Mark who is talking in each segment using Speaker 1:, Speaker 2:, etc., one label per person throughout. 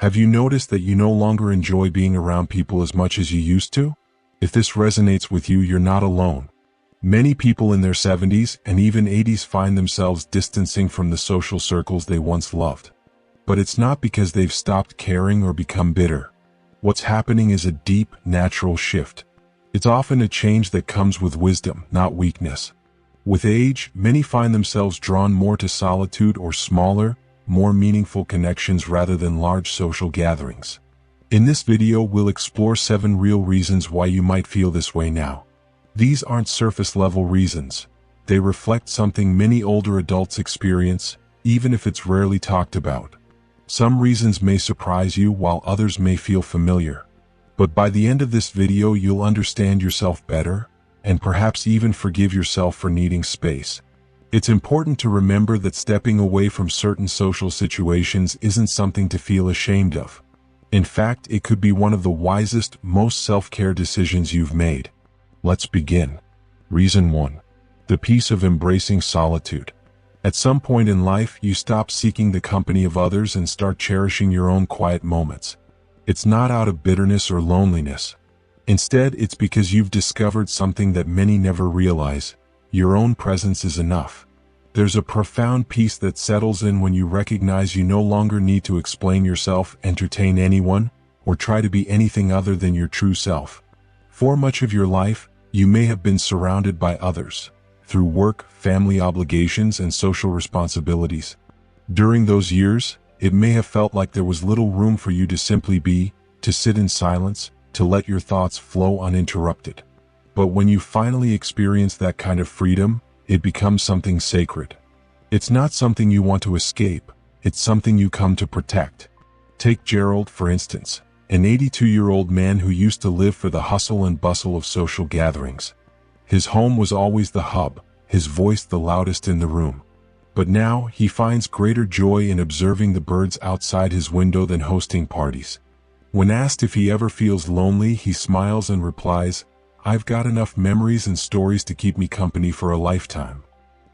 Speaker 1: Have you noticed that you no longer enjoy being around people as much as you used to? If this resonates with you, you're not alone. Many people in their 70s and even 80s find themselves distancing from the social circles they once loved. But it's not because they've stopped caring or become bitter. What's happening is a deep, natural shift. It's often a change that comes with wisdom, not weakness. With age, many find themselves drawn more to solitude or smaller, more meaningful connections rather than large social gatherings. In this video, we'll explore 7 real reasons why you might feel this way now. These aren't surface-level reasons. They reflect something many older adults experience, even if it's rarely talked about. Some reasons may surprise you while others may feel familiar. But by the end of this video, you'll understand yourself better, and perhaps even forgive yourself for needing space. It's important to remember that stepping away from certain social situations isn't something to feel ashamed of. In fact, it could be one of the wisest, most self-care decisions you've made. Let's begin. Reason 1. The peace of embracing solitude. At some point in life, you stop seeking the company of others and start cherishing your own quiet moments. It's not out of bitterness or loneliness. Instead, it's because you've discovered something that many never realize. Your own presence is enough. There's a profound peace that settles in when you recognize you no longer need to explain yourself, entertain anyone, or try to be anything other than your true self. For much of your life, you may have been surrounded by others, through work, family obligations, and social responsibilities. During those years, it may have felt like there was little room for you to simply be, to sit in silence, to let your thoughts flow uninterrupted. But when you finally experience that kind of freedom, it becomes something sacred. It's not something you want to escape, it's something you come to protect. Take Gerald, for instance, an 82-year-old man who used to live for the hustle and bustle of social gatherings. His home was always the hub, his voice the loudest in the room. But now, he finds greater joy in observing the birds outside his window than hosting parties. When asked if he ever feels lonely, he smiles and replies, "I've got enough memories and stories to keep me company for a lifetime."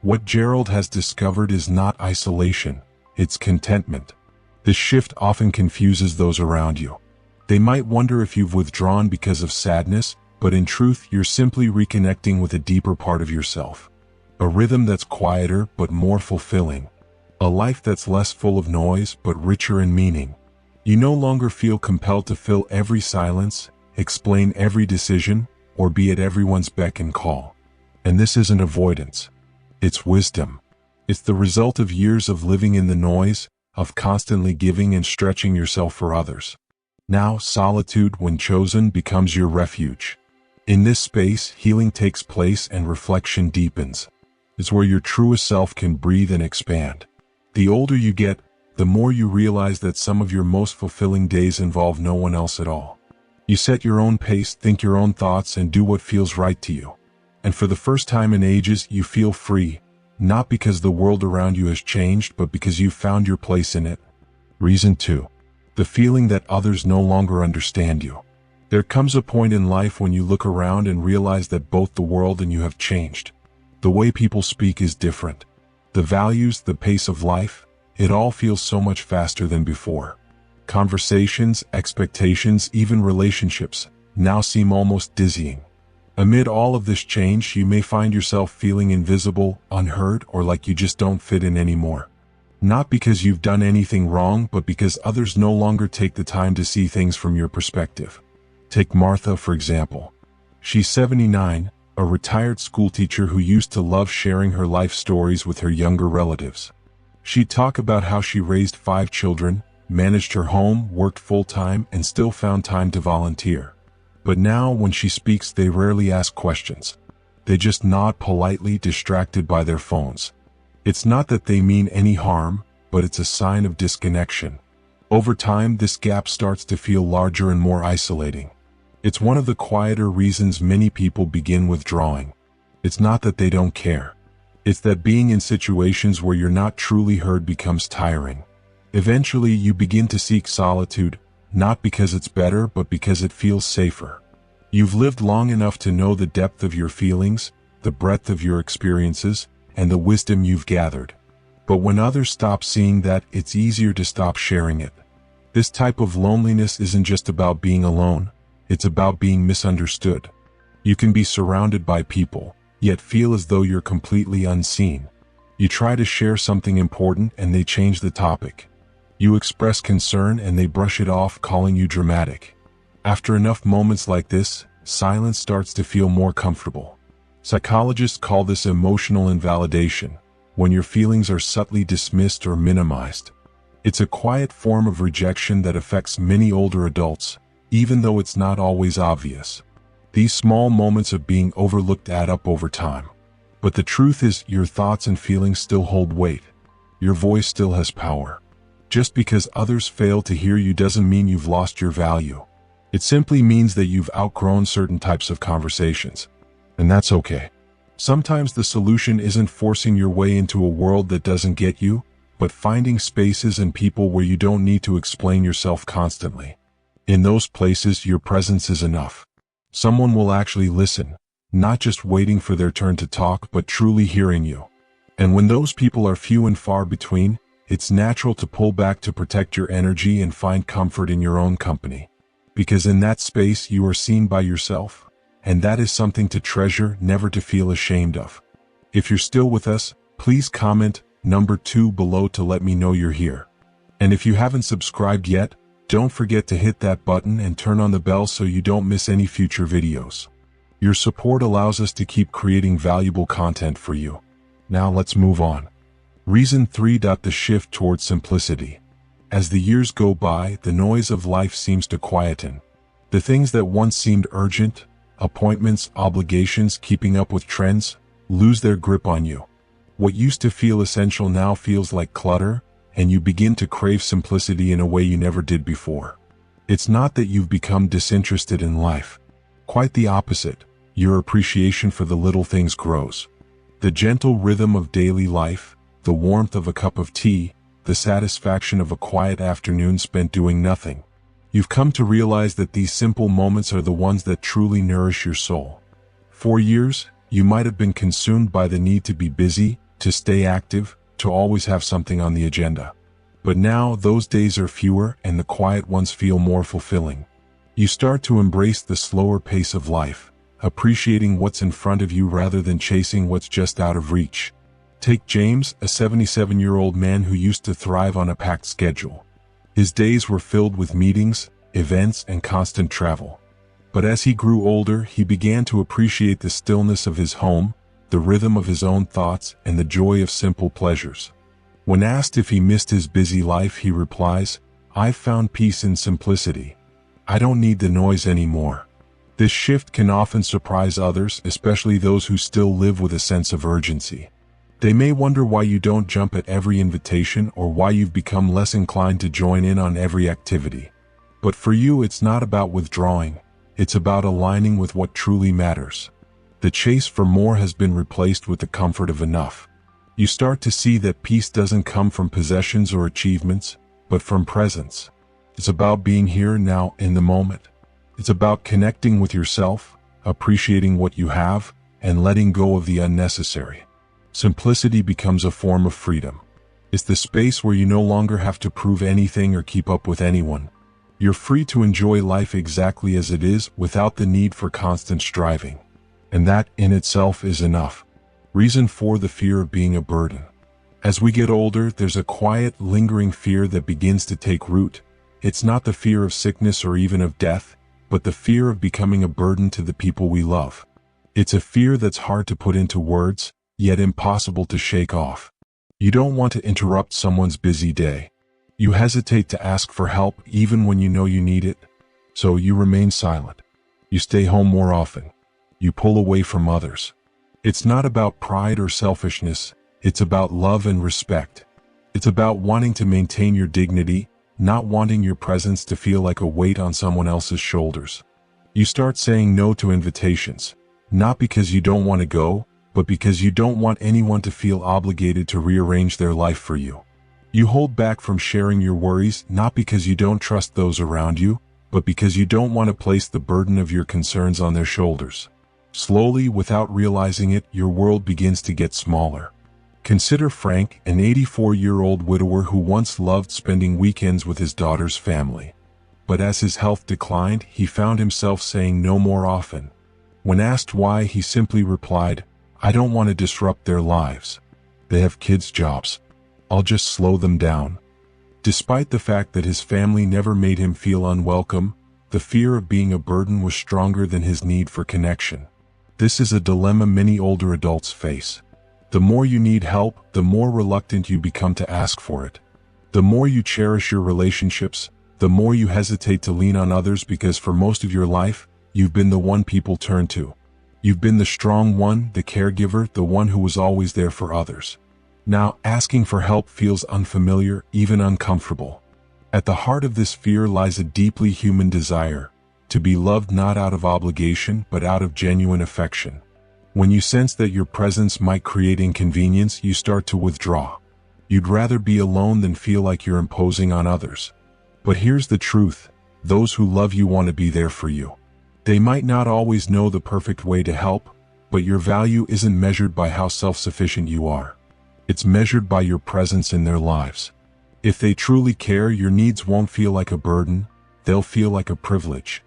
Speaker 1: What Gerald has discovered is not isolation, it's contentment. This shift often confuses those around you. They might wonder if you've withdrawn because of sadness, but in truth, you're simply reconnecting with a deeper part of yourself. A rhythm that's quieter but more fulfilling. A life that's less full of noise but richer in meaning. You no longer feel compelled to fill every silence, explain every decision, or be at everyone's beck and call. And this isn't avoidance. It's wisdom. It's the result of years of living in the noise, of constantly giving and stretching yourself for others. Now, solitude, when chosen, becomes your refuge. In this space, healing takes place and reflection deepens. It's where your truest self can breathe and expand. The older you get, the more you realize that some of your most fulfilling days involve no one else at all. You set your own pace, think your own thoughts, and do what feels right to you. And for the first time in ages, you feel free, not because the world around you has changed, but because you've found your place in it. Reason 2. The feeling that others no longer understand you. There comes a point in life when you look around and realize that both the world and you have changed. The way people speak is different. The values, the pace of life, it all feels so much faster than before. Conversations, expectations, even relationships now seem almost dizzying. Amid all of this change, you may find yourself feeling invisible, unheard, or like you just don't fit in anymore. Not because you've done anything wrong, but because others no longer take the time to see things from your perspective. Take Martha, for example. She's 79, a retired schoolteacher who used to love sharing her life stories with her younger relatives. She'd talk about how she raised 5 children, managed her home, worked full-time, and still found time to volunteer. But now, when she speaks, they rarely ask questions. They just nod politely, distracted by their phones. It's not that they mean any harm, but it's a sign of disconnection. Over time, this gap starts to feel larger and more isolating. It's one of the quieter reasons many people begin withdrawing. It's not that they don't care. It's that being in situations where you're not truly heard becomes tiring. Eventually, you begin to seek solitude, not because it's better, but because it feels safer. You've lived long enough to know the depth of your feelings, the breadth of your experiences, and the wisdom you've gathered. But when others stop seeing that, it's easier to stop sharing it. This type of loneliness isn't just about being alone, it's about being misunderstood. You can be surrounded by people, yet feel as though you're completely unseen. You try to share something important and they change the topic. You express concern and they brush it off, calling you dramatic. After enough moments like this, silence starts to feel more comfortable. Psychologists call this emotional invalidation, when your feelings are subtly dismissed or minimized. It's a quiet form of rejection that affects many older adults, even though it's not always obvious. These small moments of being overlooked add up over time. But the truth is, your thoughts and feelings still hold weight. Your voice still has power. Just because others fail to hear you doesn't mean you've lost your value. It simply means that you've outgrown certain types of conversations. And that's okay. Sometimes the solution isn't forcing your way into a world that doesn't get you, but finding spaces and people where you don't need to explain yourself constantly. In those places, your presence is enough. Someone will actually listen, not just waiting for their turn to talk, but truly hearing you. And when those people are few and far between, it's natural to pull back to protect your energy and find comfort in your own company. Because in that space, you are seen by yourself. And that is something to treasure, never to feel ashamed of. If you're still with us, please comment number 2 below to let me know you're here. And if you haven't subscribed yet, don't forget to hit that button and turn on the bell so you don't miss any future videos. Your support allows us to keep creating valuable content for you. Now let's move on. Reason 3. The shift towards simplicity. As the years go by, the noise of life seems to quieten. The things that once seemed urgent, appointments, obligations, keeping up with trends, lose their grip on you. What used to feel essential now feels like clutter, and you begin to crave simplicity in a way you never did before. It's not that you've become disinterested in life. Quite the opposite. Your appreciation for the little things grows. The gentle rhythm of daily life, the warmth of a cup of tea, the satisfaction of a quiet afternoon spent doing nothing. You've come to realize that these simple moments are the ones that truly nourish your soul. For years, you might have been consumed by the need to be busy, to stay active, to always have something on the agenda. But now those days are fewer and the quiet ones feel more fulfilling. You start to embrace the slower pace of life, appreciating what's in front of you rather than chasing what's just out of reach. Take James, a 77-year-old man who used to thrive on a packed schedule. His days were filled with meetings, events, and constant travel. But as he grew older, he began to appreciate the stillness of his home, the rhythm of his own thoughts, and the joy of simple pleasures. When asked if he missed his busy life, he replies, "I've found peace in simplicity. I don't need the noise anymore." This shift can often surprise others, especially those who still live with a sense of urgency. They may wonder why you don't jump at every invitation or why you've become less inclined to join in on every activity. But for you, it's not about withdrawing. It's about aligning with what truly matters. The chase for more has been replaced with the comfort of enough. You start to see that peace doesn't come from possessions or achievements, but from presence. It's about being here now in the moment. It's about connecting with yourself, appreciating what you have, and letting go of the unnecessary. Simplicity becomes a form of freedom. It's the space where you no longer have to prove anything or keep up with anyone. You're free to enjoy life exactly as it is without the need for constant striving. And that in itself is enough. Reason 4. The fear of being a burden. As we get older, there's a quiet, lingering fear that begins to take root. It's not the fear of sickness or even of death, but the fear of becoming a burden to the people we love. It's a fear that's hard to put into words, yet impossible to shake off. You don't want to interrupt someone's busy day. You hesitate to ask for help even when you know you need it. So you remain silent. You stay home more often. You pull away from others. It's not about pride or selfishness, it's about love and respect. It's about wanting to maintain your dignity, not wanting your presence to feel like a weight on someone else's shoulders. You start saying no to invitations, not because you don't want to go, but because you don't want anyone to feel obligated to rearrange their life for you. You hold back from sharing your worries, not because you don't trust those around you, but because you don't want to place the burden of your concerns on their shoulders. Slowly, without realizing it, your world begins to get smaller. Consider Frank, an 84-year-old widower who once loved spending weekends with his daughter's family. But as his health declined, he found himself saying no more often. When asked why, he simply replied, "I don't want to disrupt their lives. They have kids' jobs. I'll just slow them down." Despite the fact that his family never made him feel unwelcome, the fear of being a burden was stronger than his need for connection. This is a dilemma many older adults face. The more you need help, the more reluctant you become to ask for it. The more you cherish your relationships, the more you hesitate to lean on others because for most of your life, you've been the one people turn to. You've been the strong one, the caregiver, the one who was always there for others. Now, asking for help feels unfamiliar, even uncomfortable. At the heart of this fear lies a deeply human desire, to be loved not out of obligation but out of genuine affection. When you sense that your presence might create inconvenience, you start to withdraw. You'd rather be alone than feel like you're imposing on others. But here's the truth: those who love you want to be there for you. They might not always know the perfect way to help, but your value isn't measured by how self-sufficient you are. It's measured by your presence in their lives. If they truly care, your needs won't feel like a burden, they'll feel like a privilege.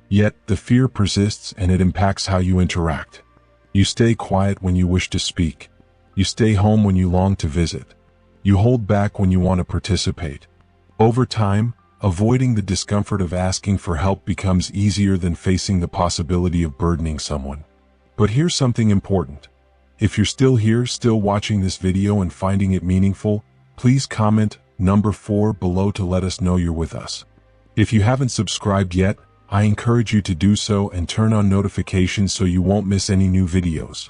Speaker 1: Yet, the fear persists and it impacts how you interact. You stay quiet when you wish to speak. You stay home when you long to visit. You hold back when you want to participate. Over time, avoiding the discomfort of asking for help becomes easier than facing the possibility of burdening someone. But here's something important. If you're still here, still watching this video and finding it meaningful, please comment number 4 below to let us know you're with us. If you haven't subscribed yet, I encourage you to do so and turn on notifications so you won't miss any new videos.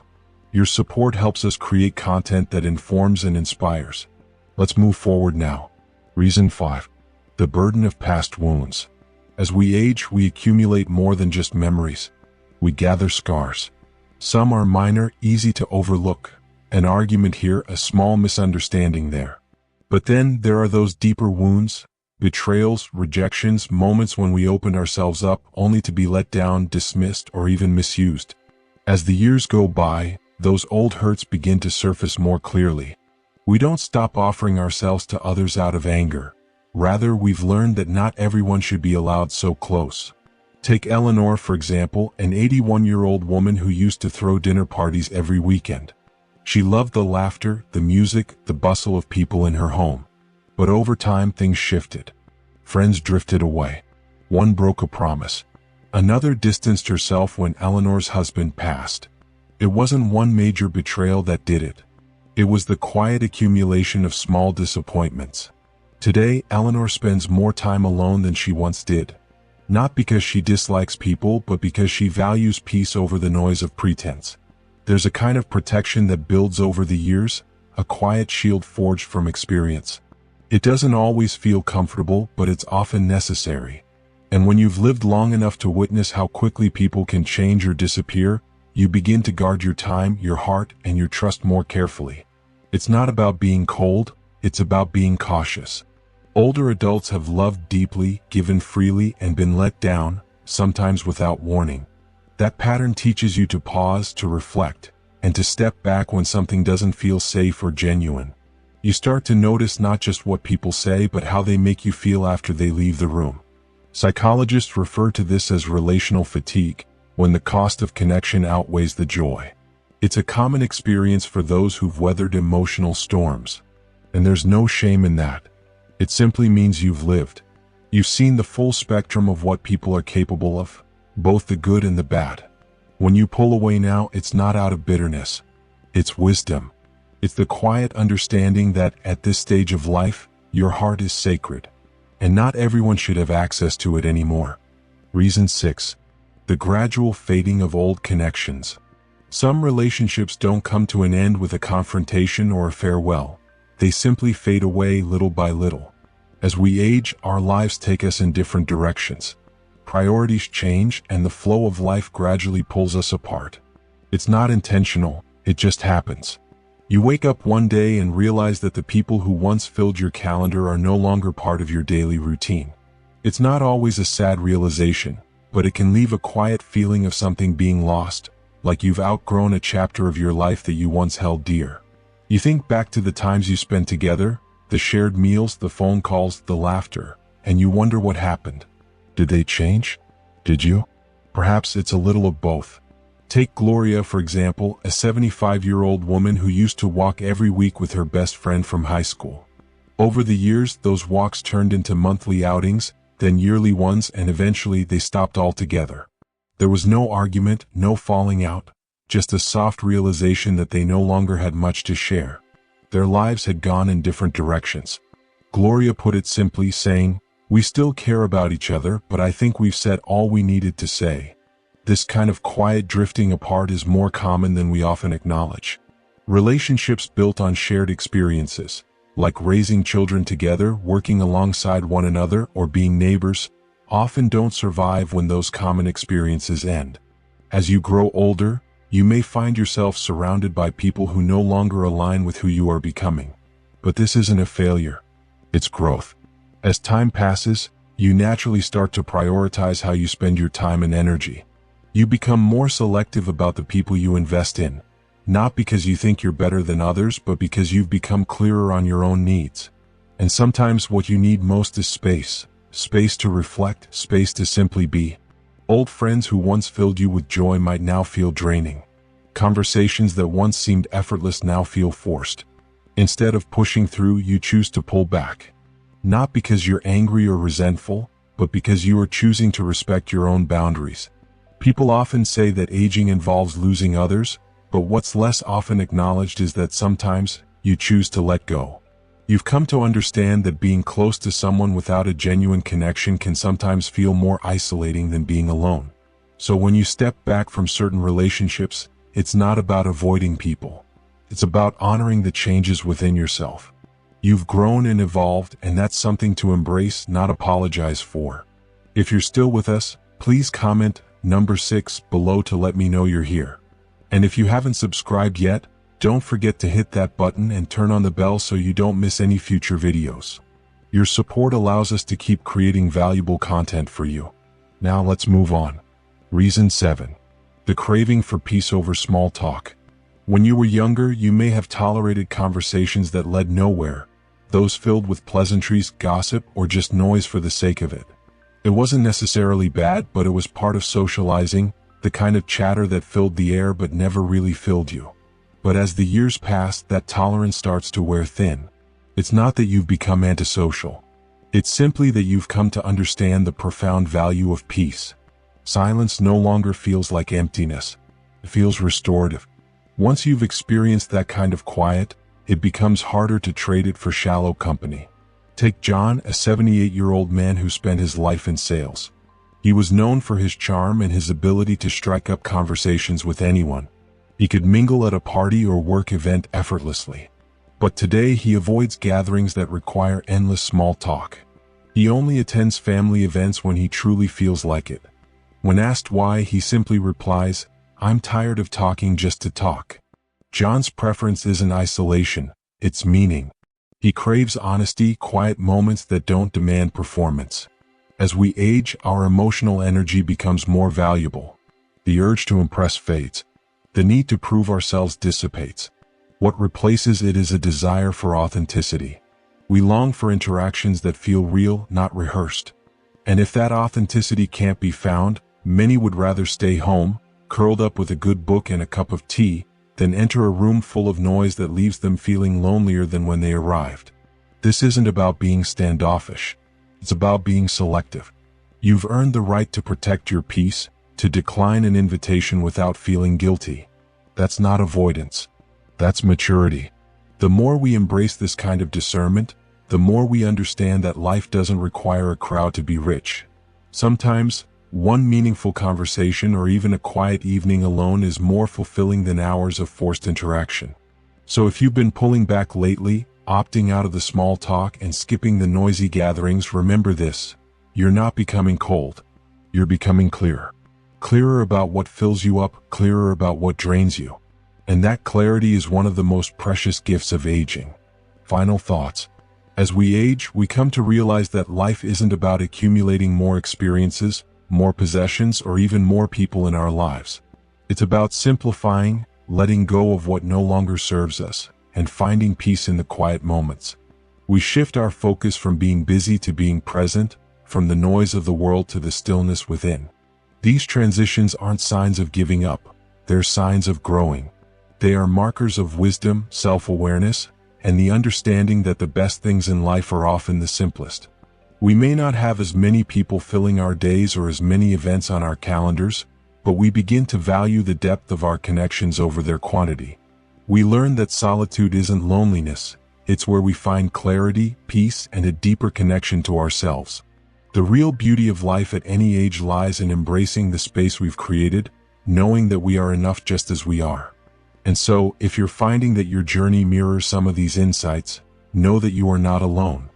Speaker 1: Your support helps us create content that informs and inspires. Let's move forward now. Reason 5. The burden of past wounds. As we age, we accumulate more than just memories. We gather scars. Some are minor, easy to overlook. An argument here, a small misunderstanding there. But then there are those deeper wounds, betrayals, rejections, moments when we opened ourselves up only to be let down, dismissed, or even misused. As the years go by, those old hurts begin to surface more clearly. We don't stop offering ourselves to others out of anger. Rather, we've learned that not everyone should be allowed so close. Take Eleanor, for example, an 81-year-old woman who used to throw dinner parties every weekend. She loved the laughter, the music, the bustle of people in her home. But over time, things shifted. Friends drifted away. One broke a promise. Another distanced herself when Eleanor's husband passed. It wasn't one major betrayal that did it. It was the quiet accumulation of small disappointments. Today, Eleanor spends more time alone than she once did. Not because she dislikes people, but because she values peace over the noise of pretense. There's a kind of protection that builds over the years, a quiet shield forged from experience. It doesn't always feel comfortable, but it's often necessary. And when you've lived long enough to witness how quickly people can change or disappear, you begin to guard your time, your heart, and your trust more carefully. It's not about being cold, it's about being cautious. Older adults have loved deeply, given freely, and been let down, sometimes without warning. That pattern teaches you to pause, to reflect, and to step back when something doesn't feel safe or genuine. You start to notice not just what people say, but how they make you feel after they leave the room. Psychologists refer to this as relational fatigue, when the cost of connection outweighs the joy. It's a common experience for those who've weathered emotional storms. And there's no shame in that. It simply means you've lived. You've seen the full spectrum of what people are capable of, both the good and the bad. When you pull away now, it's not out of bitterness. It's wisdom. It's the quiet understanding that, at this stage of life, your heart is sacred, and not everyone should have access to it anymore. Reason 6. The gradual fading of old connections. Some relationships don't come to an end with a confrontation or a farewell. They simply fade away little by little. As we age, our lives take us in different directions. Priorities change, and the flow of life gradually pulls us apart. It's not intentional, it just happens. You wake up one day and realize that the people who once filled your calendar are no longer part of your daily routine. It's not always a sad realization, but it can leave a quiet feeling of something being lost, like you've outgrown a chapter of your life that you once held dear. You think back to the times you spent together, the shared meals, the phone calls, the laughter, and you wonder what happened. Did they change? Did you? Perhaps it's a little of both. Take Gloria, for example, a 75-year-old woman who used to walk every week with her best friend from high school. Over the years, those walks turned into monthly outings, then yearly ones, and eventually they stopped altogether. There was no argument, no falling out, just a soft realization that they no longer had much to share. Their lives had gone in different directions. Gloria put it simply, saying, "We still care about each other, but I think we've said all we needed to say." This kind of quiet drifting apart is more common than we often acknowledge. Relationships built on shared experiences, like raising children together, working alongside one another, or being neighbors, often don't survive when those common experiences end. As you grow older, you may find yourself surrounded by people who no longer align with who you are becoming. But this isn't a failure. It's growth. As time passes, you naturally start to prioritize how you spend your time and energy. You become more selective about the people you invest in, not because you think you're better than others, but because you've become clearer on your own needs. And sometimes what you need most is space. Space to reflect, space to simply be. Old friends who once filled you with joy might now feel draining. Conversations that once seemed effortless now feel forced. Instead of pushing through, you choose to pull back. Not because you're angry or resentful, but because you are choosing to respect your own boundaries. People often say that aging involves losing others, but what's less often acknowledged is that sometimes you choose to let go. You've come to understand that being close to someone without a genuine connection can sometimes feel more isolating than being alone. So when you step back from certain relationships, it's not about avoiding people. It's about honoring the changes within yourself. You've grown and evolved, and that's something to embrace, not apologize for. If you're still with us, please comment number 6 below to let me know you're here. And if you haven't subscribed yet, don't forget to hit that button and turn on the bell so you don't miss any future videos. Your support allows us to keep creating valuable content for you. Now let's move on. Reason 7. The craving for peace over small talk. When you were younger, you may have tolerated conversations that led nowhere, those filled with pleasantries, gossip, or just noise for the sake of it. It wasn't necessarily bad, but it was part of socializing, the kind of chatter that filled the air but never really filled you. But as the years pass, that tolerance starts to wear thin. It's not that you've become antisocial. It's simply that you've come to understand the profound value of peace. Silence no longer feels like emptiness. It feels restorative. Once you've experienced that kind of quiet, it becomes harder to trade it for shallow company. Take John, a 78-year-old man who spent his life in sales. He was known for his charm and his ability to strike up conversations with anyone. He could mingle at a party or work event effortlessly. But today he avoids gatherings that require endless small talk. He only attends family events when he truly feels like it. When asked why, he simply replies, "I'm tired of talking just to talk." John's preference isn't isolation, it's meaning. He craves honesty, quiet moments that don't demand performance. As we age, our emotional energy becomes more valuable. The urge to impress fades. The need to prove ourselves dissipates. What replaces it is a desire for authenticity. We long for interactions that feel real, not rehearsed. And if that authenticity can't be found, many would rather stay home, curled up with a good book and a cup of tea, than enter a room full of noise that leaves them feeling lonelier than when they arrived. This isn't about being standoffish. It's about being selective. You've earned the right to protect your peace, to decline an invitation without feeling guilty. That's not avoidance. That's maturity. The more we embrace this kind of discernment, the more we understand that life doesn't require a crowd to be rich. Sometimes, one meaningful conversation or even a quiet evening alone is more fulfilling than hours of forced interaction. So if you've been pulling back lately, opting out of the small talk and skipping the noisy gatherings, remember this: you're not becoming cold. You're becoming clearer. Clearer about what fills you up, clearer about what drains you. And that clarity is one of the most precious gifts of aging. Final thoughts. As we age, we come to realize that life isn't about accumulating more experiences, more possessions, or even more people in our lives. It's about simplifying, letting go of what no longer serves us, and finding peace in the quiet moments. We shift our focus from being busy to being present, from the noise of the world to the stillness within. These transitions aren't signs of giving up, they're signs of growing. They are markers of wisdom, self-awareness, and the understanding that the best things in life are often the simplest. We may not have as many people filling our days or as many events on our calendars, but we begin to value the depth of our connections over their quantity. We learn that solitude isn't loneliness, it's where we find clarity, peace, and a deeper connection to ourselves. The real beauty of life at any age lies in embracing the space we've created, knowing that we are enough just as we are. And so, if you're finding that your journey mirrors some of these insights, know that you are not alone.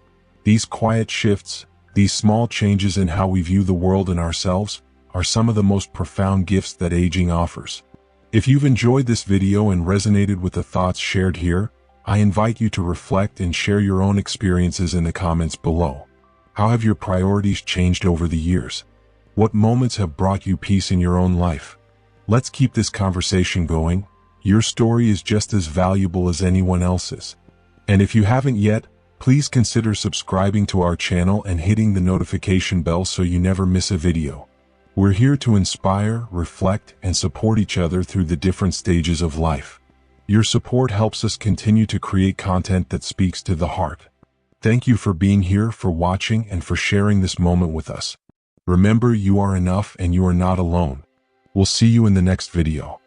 Speaker 1: These quiet shifts, these small changes in how we view the world and ourselves, are some of the most profound gifts that aging offers. If you've enjoyed this video and resonated with the thoughts shared here, I invite you to reflect and share your own experiences in the comments below. How have your priorities changed over the years? What moments have brought you peace in your own life? Let's keep this conversation going. Your story is just as valuable as anyone else's. And if you haven't yet, please consider subscribing to our channel and hitting the notification bell so you never miss a video. We're here to inspire, reflect, and support each other through the different stages of life. Your support helps us continue to create content that speaks to the heart. Thank you for being here, for watching, and for sharing this moment with us. Remember, you are enough and you are not alone. We'll see you in the next video.